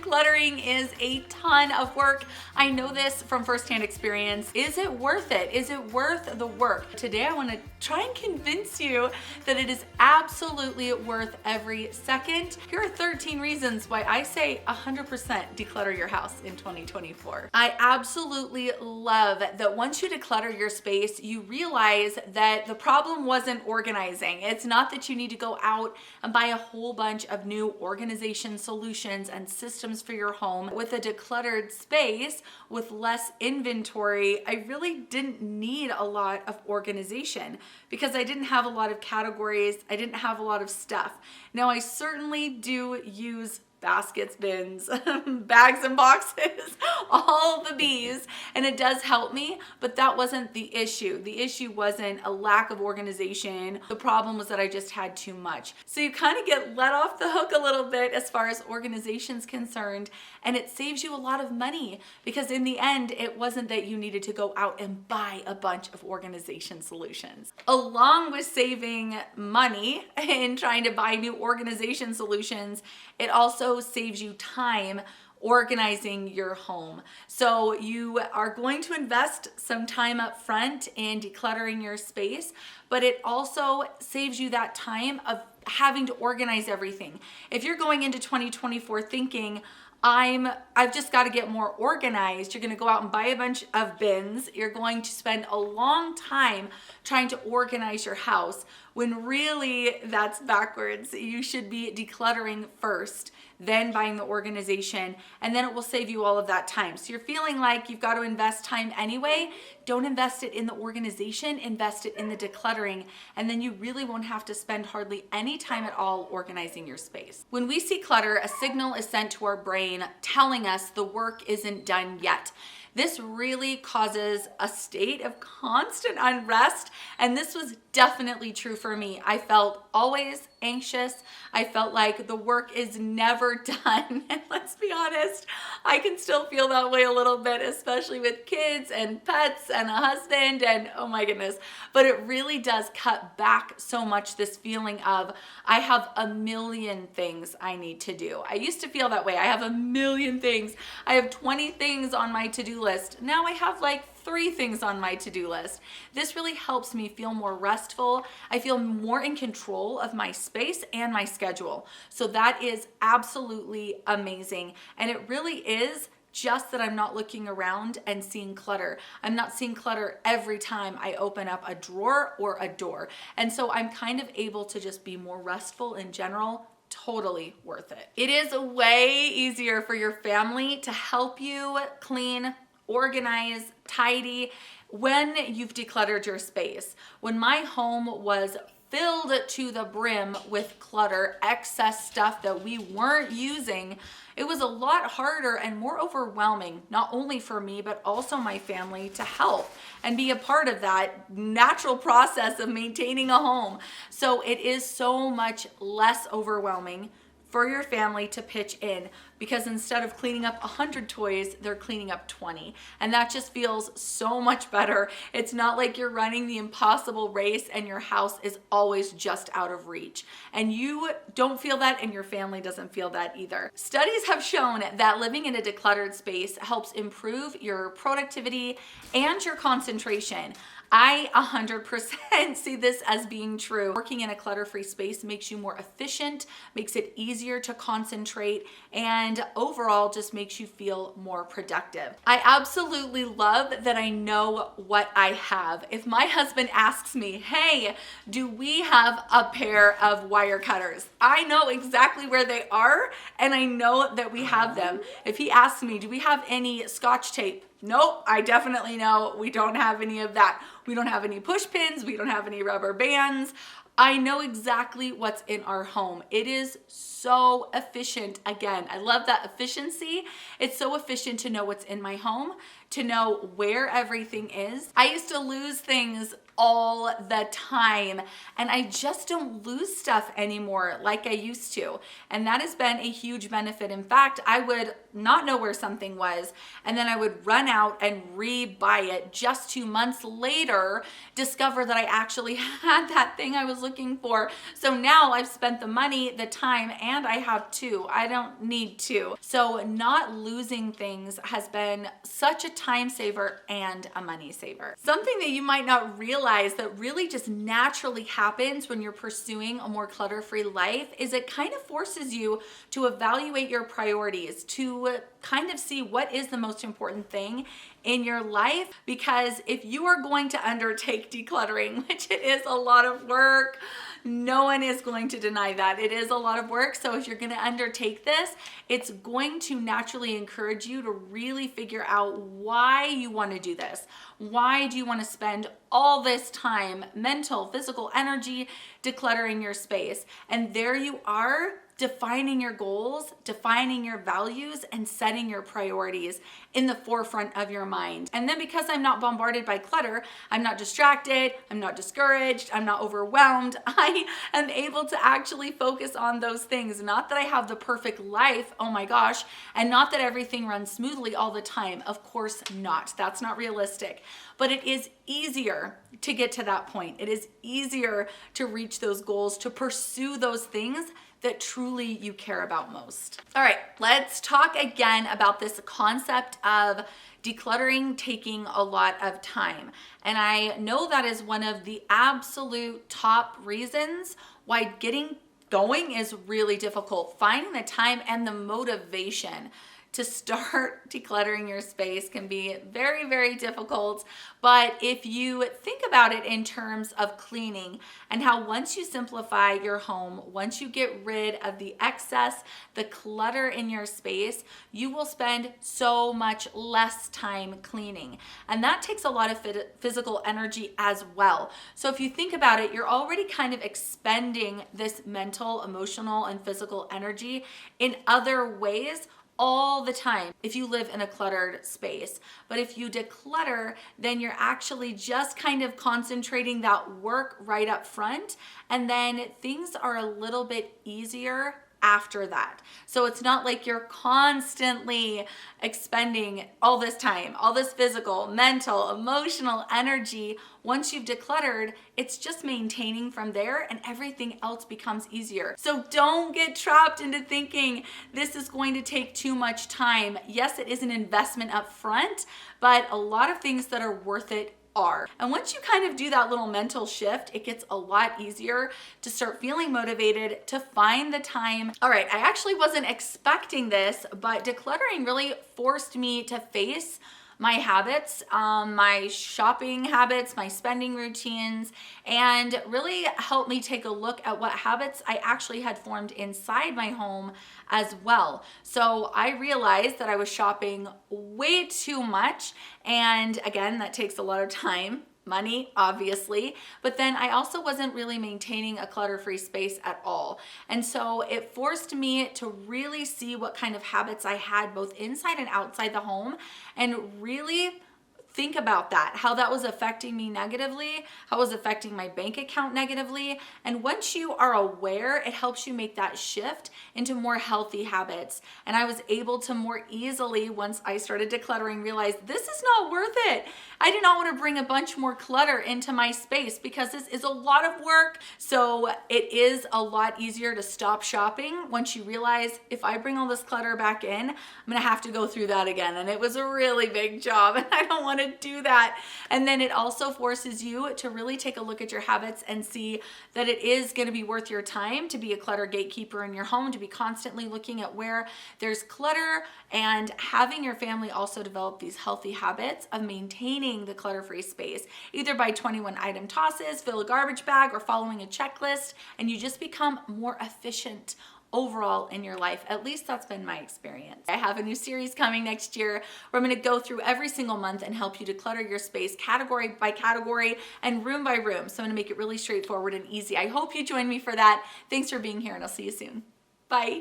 decluttering is a ton of work. I know this from firsthand experience. Is it worth it? Is it worth the work? Today I want to try and convince you that it is absolutely worth every second. Here are 13 reasons why I say 100% declutter your house in 2024. I absolutely love that once you declutter your space, you realize that the problem wasn't organizing. It's not that you need to go out and buy a whole bunch of new organization solutions and systems for your home. With a decluttered space with less inventory, I really didn't need a lot of organization because I didn't have a lot of categories. I didn't have a lot of stuff. Now, I certainly do use baskets, bins, bags and boxes, all the B's, and it does help me, but that wasn't the issue. The issue wasn't a lack of organization. The problem was that I just had too much. So you kind of get let off the hook a little bit as far as organization's concerned, and it saves you a lot of money because in the end, it wasn't that you needed to go out and buy a bunch of organization solutions. Along with saving money and trying to buy new organization solutions, it also saves you time organizing your home. So you are going to invest some time up front in decluttering your space, but it also saves you that time of having to organize everything. If you're going into 2024 thinking, I've just got to get more organized. You're going to go out and buy a bunch of bins. You're going to spend a long time trying to organize your house when really that's backwards. You should be decluttering first, then buying the organization, and then it will save you all of that time. So you're feeling like you've got to invest time anyway. Don't invest it in the organization, invest it in the decluttering, and then you really won't have to spend hardly any time at all organizing your space. When we see clutter, a signal is sent to our brain telling us the work isn't done yet. This really causes a state of constant unrest, and this was definitely true for me. I felt always anxious. I felt like the work is never done. And let's be honest, I can still feel that way a little bit, especially with kids and pets and a husband and oh my goodness. But it really does cut back so much this feeling of I have a million things I need to do. I used to feel that way. I have a million things. I have 20 things on my to-do list. Now I have like 3 things on my to-do list. This really helps me feel more restful. I feel more in control of my space and my schedule. So that is absolutely amazing. And it really is just that I'm not looking around and seeing clutter. I'm not seeing clutter every time I open up a drawer or a door. And so I'm kind of able to just be more restful in general. Totally worth it. It is way easier for your family to help you clean, organize, tidy when you've decluttered your space. When my home was filled to the brim with clutter, excess stuff that we weren't using, it was a lot harder and more overwhelming, not only for me, but also my family to help and be a part of that natural process of maintaining a home. So it is so much less overwhelming for your family to pitch in because instead of cleaning up 100 toys, they're cleaning up 20. And that just feels so much better. It's not like you're running the impossible race and your house is always just out of reach. And you don't feel that and your family doesn't feel that either. Studies have shown that living in a decluttered space helps improve your productivity and your concentration. I 100% see this as being true. Working in a clutter-free space makes you more efficient, makes it easier to concentrate, and overall just makes you feel more productive. I absolutely love that I know what I have. If my husband asks me, hey, do we have a pair of wire cutters? I know exactly where they are, and I know that we have them. If he asks me, do we have any Scotch tape? Nope, I definitely know we don't have any of that. We don't have any push pins. We don't have any rubber bands. I know exactly what's in our home. It is so efficient. Again, I love that efficiency. It's so efficient to know what's in my home, to know where everything is. I used to lose things all the time, and I just don't lose stuff anymore like I used to. And that has been a huge benefit. In fact, I would not know where something was, and then I would run out and re-buy it. Just 2 months later, discover that I actually had that thing I was looking for. So now I've spent the money, the time, and I have two. I don't need two. So not losing things has been such a time saver and a money saver. Something that you might not realize that really just naturally happens when you're pursuing a more clutter-free life is it kind of forces you to evaluate your priorities, to kind of see what is the most important thing in your life. Because if you are going to undertake decluttering, which it is a lot of work, no one is going to deny that. It is a lot of work. So if you're going to undertake this, it's going to naturally encourage you to really figure out why you want to do this. Why do you want to spend all this time, mental, physical energy, decluttering your space? And there you are, defining your goals, defining your values, and setting your priorities in the forefront of your mind. And then because I'm not bombarded by clutter, I'm not distracted, I'm not discouraged, I'm not overwhelmed, I am able to actually focus on those things. Not that I have the perfect life, oh my gosh, and not that everything runs smoothly all the time. Of course not. That's not realistic. But it is easier to get to that point. It is easier to reach those goals, to pursue those things that truly you care about most. All right, let's talk again about this concept of decluttering taking a lot of time. And I know that is one of the absolute top reasons why getting going is really difficult. Finding the time and the motivation to start decluttering your space can be very, very difficult. But if you think about it in terms of cleaning and how once you simplify your home, once you get rid of the excess, the clutter in your space, you will spend so much less time cleaning. And that takes a lot of physical energy as well. So if you think about it, you're already kind of expending this mental, emotional, and physical energy in other ways all the time if you live in a cluttered space. But if you declutter, then you're actually just kind of concentrating that work right up front, and then things are a little bit easier after that. So it's not like you're constantly expending all this time, all this physical, mental, emotional energy. Once you've decluttered, it's just maintaining from there and everything else becomes easier. So don't get trapped into thinking this is going to take too much time. Yes, it is an investment up front, but a lot of things that are worth it are. And once you kind of do that little mental shift, it gets a lot easier to start feeling motivated to find the time. All right, I actually wasn't expecting this, but decluttering really forced me to face my habits, my shopping habits, my spending routines, and really helped me take a look at what habits I actually had formed inside my home as well. So I realized that I was shopping way too much, and again, that takes a lot of time, money, obviously, but then I also wasn't really maintaining a clutter-free space at all. And so it forced me to really see what kind of habits I had both inside and outside the home, and really think about that, how that was affecting me negatively, how it was affecting my bank account negatively. And once you are aware, it helps you make that shift into more healthy habits. And I was able to more easily, once I started decluttering, realize this is not worth it. I do not want to bring a bunch more clutter into my space because this is a lot of work. So it is a lot easier to stop shopping once you realize if I bring all this clutter back in, I'm going to have to go through that again. And it was a really big job and I don't want to do that. And then it also forces you to really take a look at your habits and see that it is going to be worth your time to be a clutter gatekeeper in your home, to be constantly looking at where there's clutter, and having your family also develop these healthy habits of maintaining the clutter-free space, either by 21 item tosses, fill a garbage bag, or following a checklist, and you just become more efficient overall in your life. At least that's been my experience. I have a new series coming next year where I'm going to go through every single month and help you declutter your space category by category and room by room. So I'm going to make it really straightforward and easy. I hope you join me for that. Thanks for being here, and I'll see you soon. Bye.